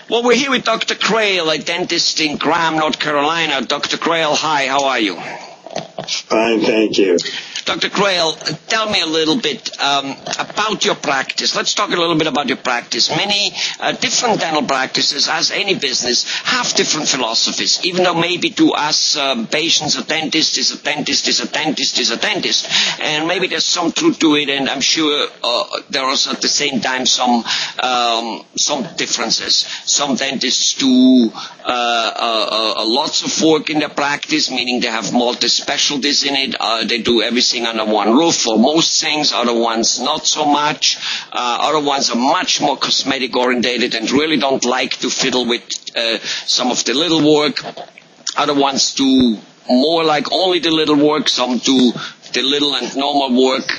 Well, we're here with Dr. Crail, a dentist in Graham, North Carolina. Dr. Crail, hi, how are you? Fine, thank you. Dr. Crail, tell me a little bit about your practice. Let's talk a little bit about your practice. Many different dental practices, as any business, have different philosophies, even though maybe to us patients, a dentist is a dentist is a dentist is a dentist. And maybe there's some truth to it, and I'm sure there are also at the same time some differences. Some dentists do lots of work in their practice, meaning they have multi-specialties in it. They do everything under one roof for most things. Other ones not so much. Other ones are much more cosmetic orientated and really don't like to fiddle with some of the little work. Other ones do more like only the little work. Some do the little and normal work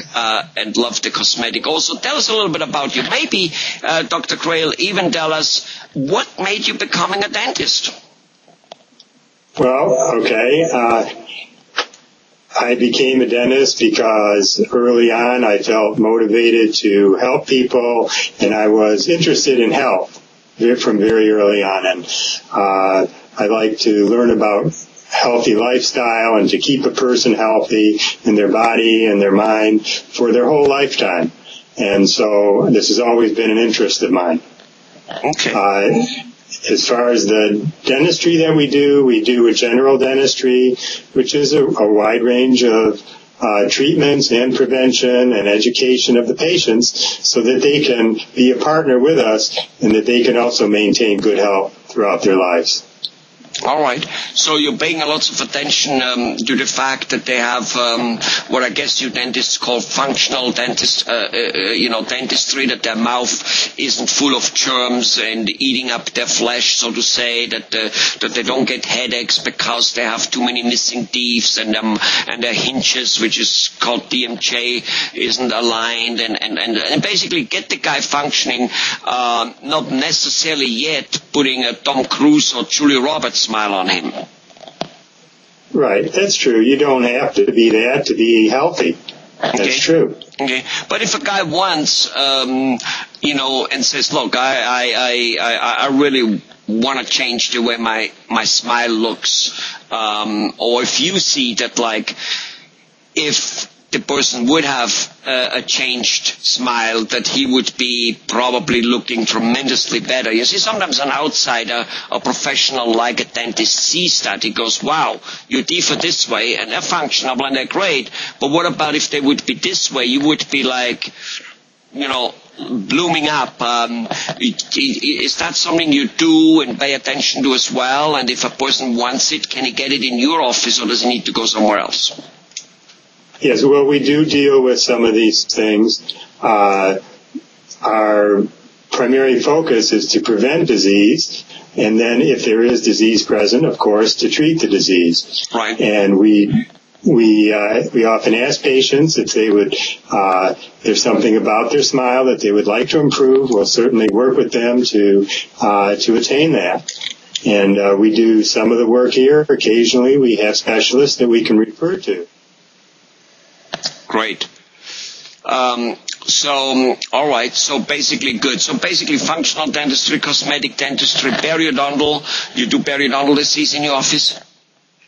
and love the cosmetic. Also, tell us a little bit about you. Maybe, Dr. Crail, even tell us what made you becoming a dentist. Well, okay. I became a dentist because early on I felt motivated to help people, and I was interested in health from very early on. And I like to learn about healthy lifestyle and to keep a person healthy in their body and their mind for their whole lifetime. And so this has always been an interest of mine. Okay. As far as the dentistry that we do a general dentistry, which is a wide range of treatments and prevention and education of the patients so that they can be a partner with us and that they can also maintain good health throughout their lives. All right. So you're paying a lot of attention to the fact that they have what I guess you dentists call functional dentistry, that their mouth isn't full of germs and eating up their flesh, so to say, that they don't get headaches because they have too many missing teeth and their hinges, which is called DMJ, isn't aligned, and basically get the guy functioning, not necessarily yet putting a Tom Cruise or Julia Roberts smile on him. Right, that's true. You don't have to be that to be healthy. That's true. Okay, but if a guy wants, and says, look, I really want to change the way my smile looks, or if you see that, like, if the person would have a changed smile, that he would be probably looking tremendously better. You see, sometimes an outsider, a professional like a dentist, sees that. He goes, wow, your teeth are this way, and they're functional, and they're great, but what about if they would be this way? You would be like, blooming up. Is that something you do and pay attention to as well? And if a person wants it, can he get it in your office, or does he need to go somewhere else? Yes, well, we do deal with some of these things. Our primary focus is to prevent disease, and then if there is disease present, of course, to treat the disease. Right. And we often ask patients if they would, there's something about their smile that they would like to improve. We'll certainly work with them to attain that. And we do some of the work here. Occasionally, we have specialists that we can refer to. Great. All right, so basically good. So basically functional dentistry, cosmetic dentistry, periodontal. You do periodontal disease in your office?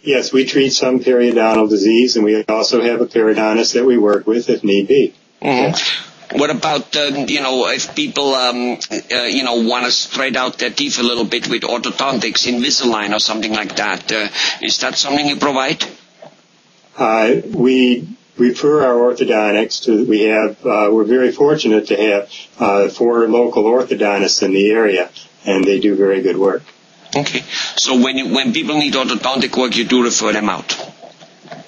Yes, we treat some periodontal disease, and we also have a periodontist that we work with if need be. Mm-hmm. What about, if people, want to straighten out their teeth a little bit with orthodontics, Invisalign or something like that? Is that something you provide? We refer our orthodontics to, we're very fortunate to have 4 local orthodontists in the area, and they do very good work. Okay. So when people need orthodontic work, you do refer them out?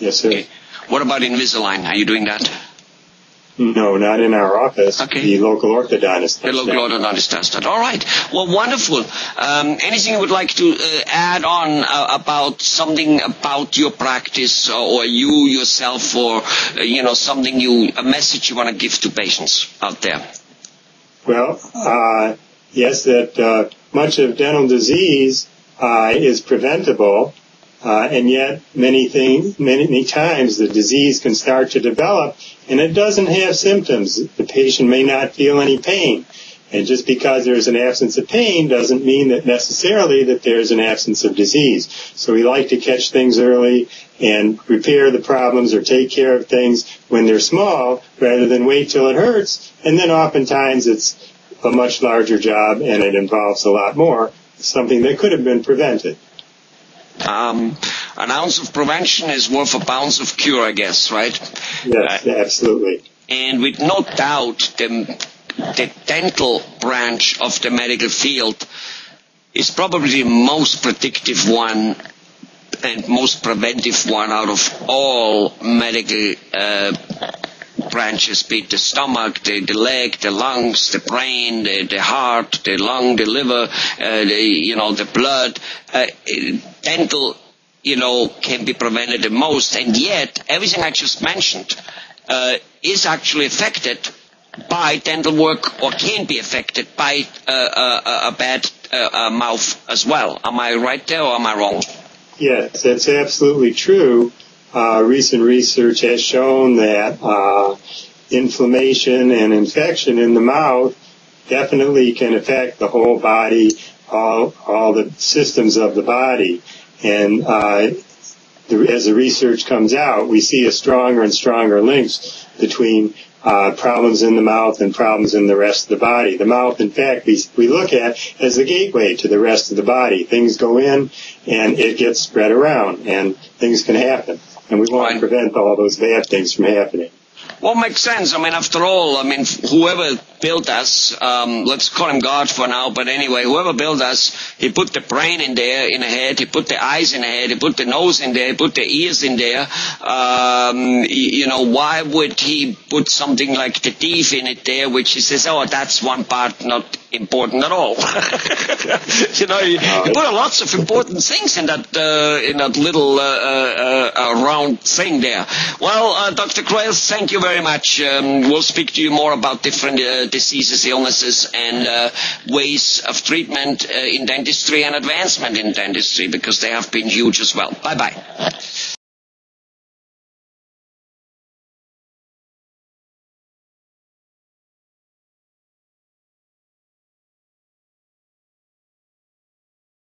Yes, sir. Okay. What about Invisalign? Are you doing that? No, not in our office. Okay. The local orthodontist. The local orthodontist does that. All right. Well, wonderful. Anything you would like to add on about something about your practice or you yourself, or something a message you want to give to patients out there? Well, yes, that much of dental disease is preventable. And yet many times the disease can start to develop and it doesn't have symptoms. The patient may not feel any pain. And just because there's an absence of pain doesn't mean that necessarily that there's an absence of disease. So we like to catch things early and repair the problems or take care of things when they're small rather than wait till it hurts. And then oftentimes it's a much larger job and it involves a lot more, something that could have been prevented. An ounce of prevention is worth a pound of cure, I guess, right? Yes, absolutely. And with no doubt, the dental branch of the medical field is probably the most predictive one and most preventive one out of all medical branches, be it the stomach, the leg, the lungs, the brain, the heart, the lung, the liver, the blood. Dental, can be prevented the most, and yet everything I just mentioned is actually affected by dental work, or can be affected by a bad mouth as well. Am I right there, or am I wrong? Yes, that's absolutely true. Recent research has shown that inflammation and infection in the mouth definitely can affect the whole body, all the systems of the body. And as the research comes out, we see a stronger and stronger links between problems in the mouth and problems in the rest of the body. The mouth, in fact, we look at as the gateway to the rest of the body. Things go in and it gets spread around and things can happen. And we want to prevent all those bad things from happening. Well, makes sense. After all, whoever built us, let's call him God for now, but anyway, whoever built us, he put the brain in there, in the head, he put the eyes in the head, he put the nose in there, he put the ears in there. Why would he put something like the teeth in it there, which he says, oh, that's one part not important at all. He put lots of important things in that little round thing there. Well, Dr. Crails, thank you very much. We'll speak to you more about different diseases, illnesses, and ways of treatment in dentistry and advancement in dentistry, because they have been huge as well. Bye-bye.